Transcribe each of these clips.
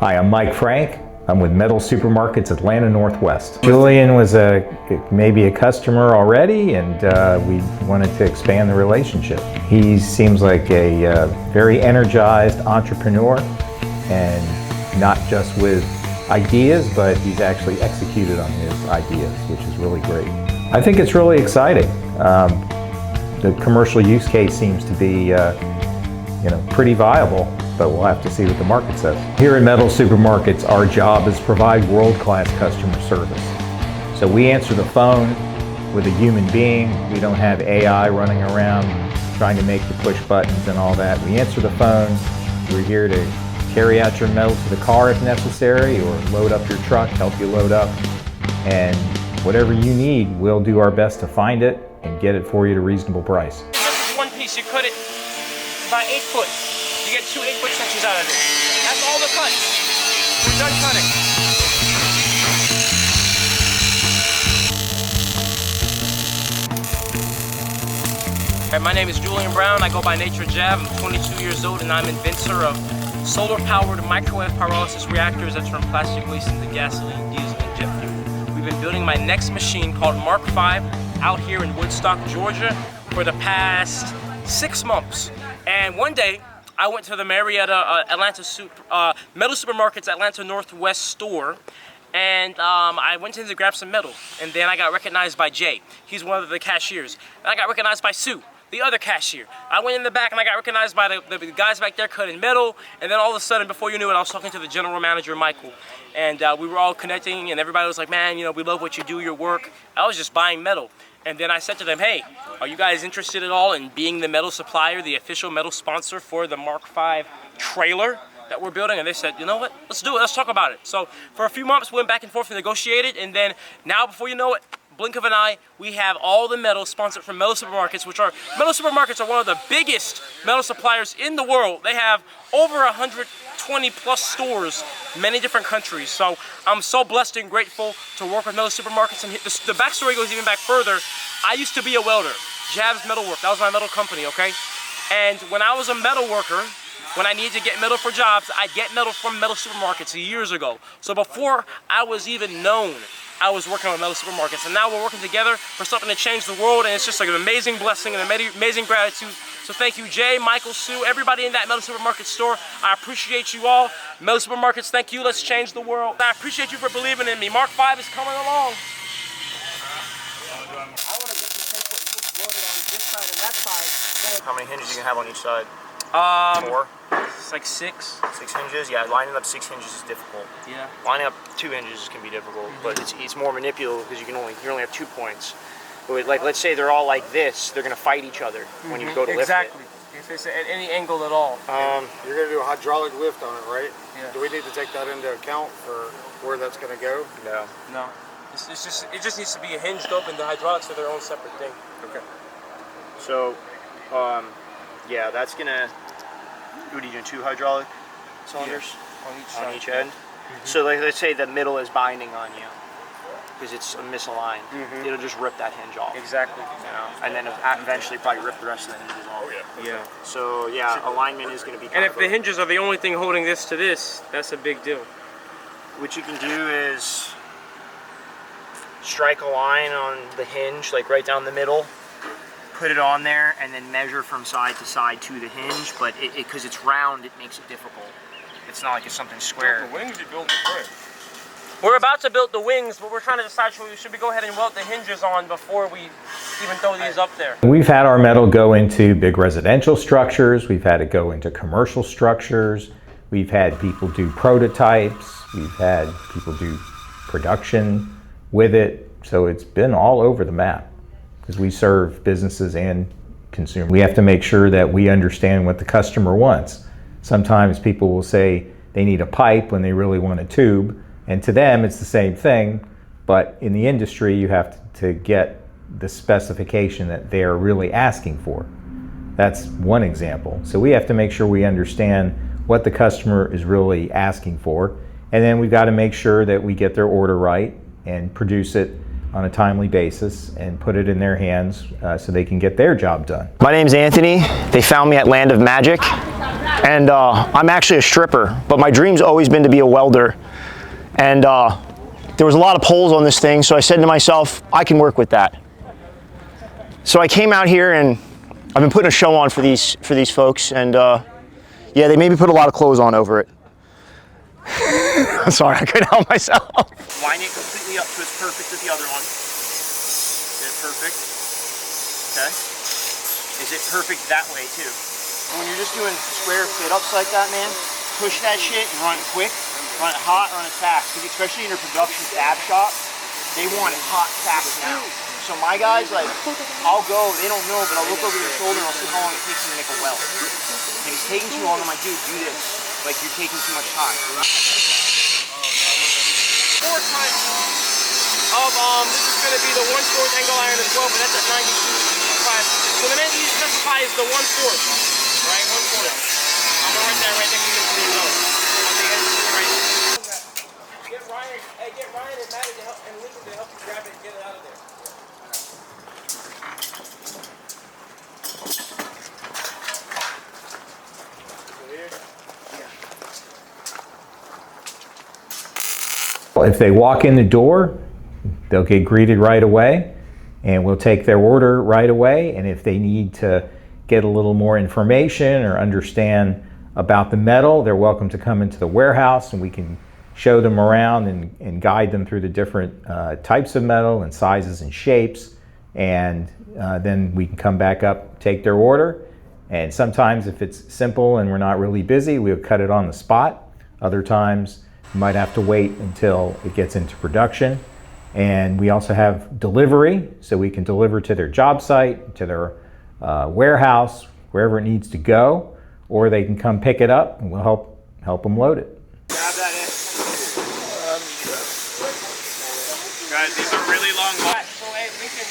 Hi, I'm Mike Frank. I'm with METALSUPERMARKETS Atlanta Northwest. Julian was maybe a customer already, and we wanted to expand the relationship. He seems like a very energized entrepreneur, and not just with ideas, but he's actually executed on his ideas, which is really great. I think it's really exciting. The commercial use case seems to be pretty viable, but we'll have to see what the market says. Here at METALSUPERMARKETS, our job is to provide world-class customer service. So we answer the phone with a human being. We don't have AI running around trying to make the push buttons and all that. We answer the phone. We're here to carry out your metal to the car if necessary, or load up your truck, help you load up. And whatever you need, we'll do our best to find it and get it for you at a reasonable price. This is one piece, you cut it by 8 foot. You get 2 8-foot sections out of it. That's all the cuts. We're done cutting. Hi, my name is Julian Brown. I go by Naturejab. I'm 22 years old and I'm inventor of solar-powered microwave pyrolysis reactors that turn plastic waste into gasoline, diesel, and jet fuel. We've been building my next machine called Mark V out here in Woodstock, Georgia for the past 6 months. And one day, I went to the Marietta METALSUPERMARKETS Atlanta Northwest store, and I went in to grab some metal, and then I got recognized by Jay. He's one of the cashiers. And I got recognized by Sue, the other cashier. I went in the back and I got recognized by the guys back there cutting metal, and then all of a sudden, before you knew it, I was talking to the general manager, Michael, and we were all connecting, and everybody was like, man, we love what you do, your work. I was just buying metal. And then I said to them, hey, are you guys interested at all in being the metal supplier, the official metal sponsor for the Mark V trailer that we're building? And they said, you know what, let's do it, let's talk about it. So for a few months, we went back and forth and negotiated, and then now, before you know it, blink of an eye, we have all the metal sponsored from METALSUPERMARKETS, which are, METALSUPERMARKETS are one of the biggest metal suppliers in the world. They have over 120 plus stores, many different countries. So I'm so blessed and grateful to work with METALSUPERMARKETS. And the backstory goes even back further. I used to be a welder, Jab's Metalwork, that was my metal company, okay? And when I was a metal worker, when I needed to get metal for jobs, I'd get metal from METALSUPERMARKETS years ago. So before I was even known, I was working with METALSUPERMARKETS, and now we're working together for something to change the world, and it's just like an amazing blessing and amazing gratitude. So thank you, Jay, Michael, Sue, everybody in that METALSUPERMARKETS store. I appreciate you all. METALSUPERMARKETS, thank you. Let's change the world. I appreciate you for believing in me. Mark V is coming along. I want to get this 10-foot loaded on this side and that side. How many hinges you can have on each side? 4. It's like 6. 6 hinges? Yeah, lining up 6 hinges is difficult. Yeah. Lining up 2 hinges can be difficult, but it's more manipulable because you only have 2 points. But like, let's say they're all like this, they're gonna fight each other when you go to lift it. Exactly. If it's at any angle at all. You're gonna do a hydraulic lift on it, right? Yeah. Do we need to take that into account for where that's gonna go? No. No. It just needs to be hinged open. The hydraulics are their own separate thing. Okay. So, yeah, that's gonna. What are you doing? 2 hydraulic cylinders On each end. So, like, let's say the middle is binding on you because it's misaligned. It'll just rip that hinge off. Exactly. And then eventually probably rip the rest of the hinges off. Yeah. So yeah, alignment is going to be. And if the hinges are the only thing holding this to this, that's a big deal. What you can do is strike a line on the hinge, like right down the middle, put it on there, and then measure from side to side to the hinge. But because it's round, it makes it difficult. It's not like it's something square. The wings you build the frame. We're about to build the wings, but we're trying to decide should we go ahead and weld the hinges on before we even throw these up there. We've had our metal go into big residential structures. We've had it go into commercial structures. We've had people do prototypes. We've had people do production with it. So it's been all over the map because we serve businesses and consumers. We have to make sure that we understand what the customer wants. Sometimes people will say they need a pipe when they really want a tube. And to them, it's the same thing, but in the industry, you have to get the specification that they're really asking for. That's one example. So we have to make sure we understand what the customer is really asking for, and then we've got to make sure that we get their order right and produce it on a timely basis and put it in their hands so they can get their job done. My name's Anthony. They found me at Land of Magic. And I'm actually a stripper, but my dream's always been to be a welder. And there was a lot of poles on this thing, so I said to myself, I can work with that. So I came out here and I've been putting a show on for these folks, and yeah, they made me put a lot of clothes on over it. I'm sorry, I couldn't help myself. Line it completely up so it's perfect with the other one. Is it perfect? Okay. Is it perfect that way too? When you're just doing square fit-ups like that, man, push that shit and run it quick, run it hot, run it fast. Because especially in your production fab shop, they want it hot, fast now. So my guys, like, I'll go, they don't know, but I'll look over your shoulder and I'll see how long it takes them to make a weld. If it's taking too long, I'm like, dude, do this. Like, you're taking too much time. 4 times of, this is going to be the 1/4 angle iron as well, but that's at 92.5. So the man you specify is the 1/4, right? 1/4. I'm going to write that right next to this for you know. Get Ryan and Maddie to help, and Lincoln to help you grab it and get it out of there. If they walk in the door, they'll get greeted right away, and we'll take their order right away. And if they need to get a little more information or understand about the metal, they're welcome to come into the warehouse, and we can show them around and guide them through the different types of metal and sizes and shapes. And then we can come back up, take their order. And sometimes if it's simple and we're not really busy, we'll cut it on the spot. Other times you might have to wait until it gets into production. And we also have delivery, so we can deliver to their job site, to their warehouse, wherever it needs to go, or they can come pick it up and we'll help them load it. Grab that in. Guys, these are really long lines. So hey, Lincoln,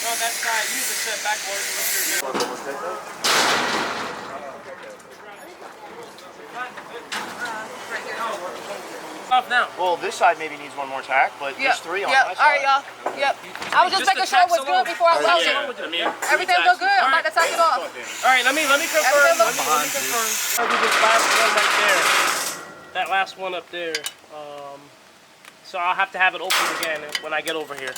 on that side, use the set backboard and look through. Off now. Well, this side maybe needs one more tack, but there's 3 on my side. All right, y'all. Yep. I was just making sure it was good before I welded. Everything looked good. I'm about to take it off. All right, let me confirm. Let me confirm. I'll do this last one right there. That last one up there. So I'll have to have it opened again when I get over here.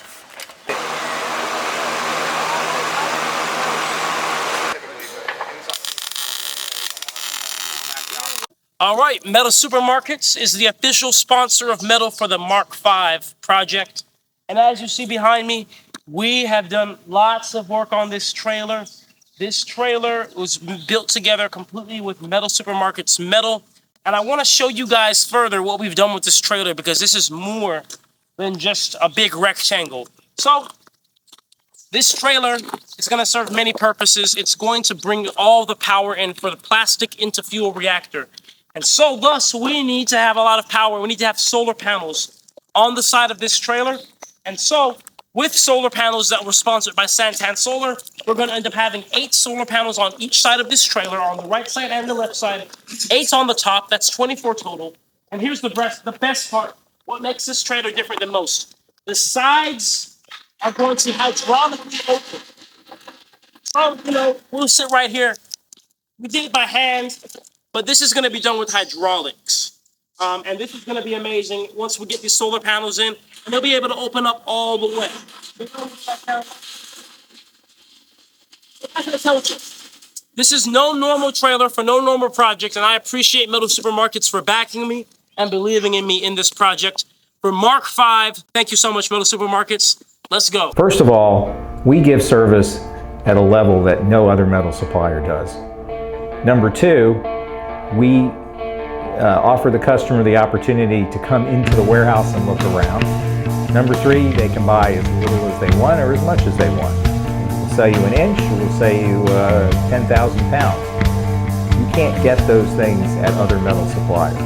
All right, Metal Supermarkets is the official sponsor of metal for the Mark V project. And as you see behind me, we have done lots of work on this trailer. This trailer was built together completely with Metal Supermarkets metal. And I want to show you guys further what we've done with this trailer, because this is more than just a big rectangle. So this trailer is going to serve many purposes. It's going to bring all the power in for the plastic into fuel reactor. And so thus we need to have a lot of power. We need to have solar panels on the side of this trailer. And so with solar panels that were sponsored by Santan Solar, we're going to end up having 8 solar panels on each side of this trailer, on the right side and the left side. 8 on the top, that's 24 total. And here's the best part. What makes this trailer different than most? The sides are going to hydraulically open. So, we'll sit right here. We did it by hand, but this is going to be done with hydraulics. And this is going to be amazing once we get these solar panels in, and they'll be able to open up all the way. This is no normal trailer for no normal project, and I appreciate Metal Supermarkets for backing me and believing in me in this project. For Mark V, thank you so much, Metal Supermarkets. Let's go. First of all, we give service at a level that no other metal supplier does. Number 2, we offer the customer the opportunity to come into the warehouse and look around. Number 3, they can buy as little as they want or as much as they want. We'll sell you an inch, or we'll sell you 10,000 pounds. You can't get those things at other metal suppliers.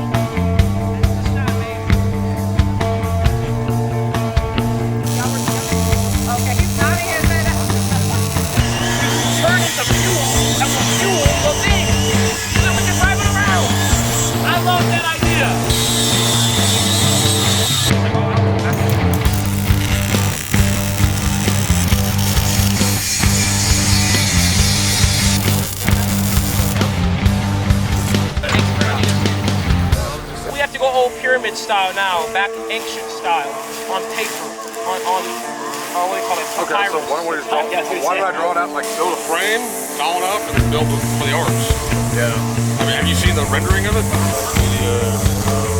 old pyramid style now, back ancient style, on paper, on what do you call it? Okay, so Papyrus. why don't I draw it out, like build a frame, tall enough, and then build for the arch? Yeah. I mean, have you seen the rendering of it? Yeah.